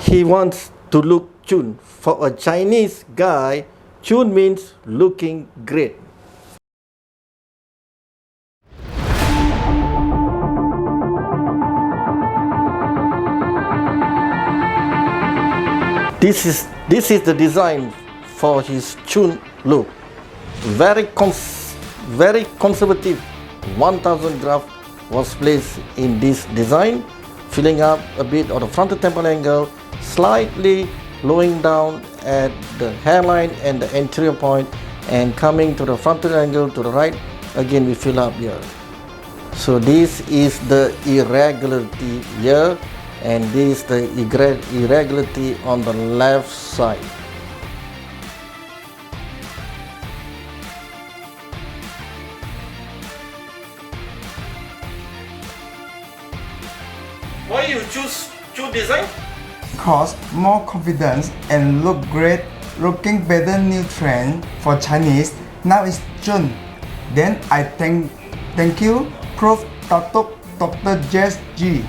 He wants to look chun. For a Chinese guy, chun means looking great. This is the design for his chun look. Very conservative. 1000 graft was placed in this design, filling up a bit of the frontal temple angle, slightly lowering down at the hairline and the anterior point, and coming to the frontal angle to the right. Again, we fill up here. So this is the irregularity here, and this is the irregularity on the left side. Why you choose design? Cause more confidence and look great, looking better new trend for Chinese. Now it's June. Then I thank you, Prof. Dr. Jess G.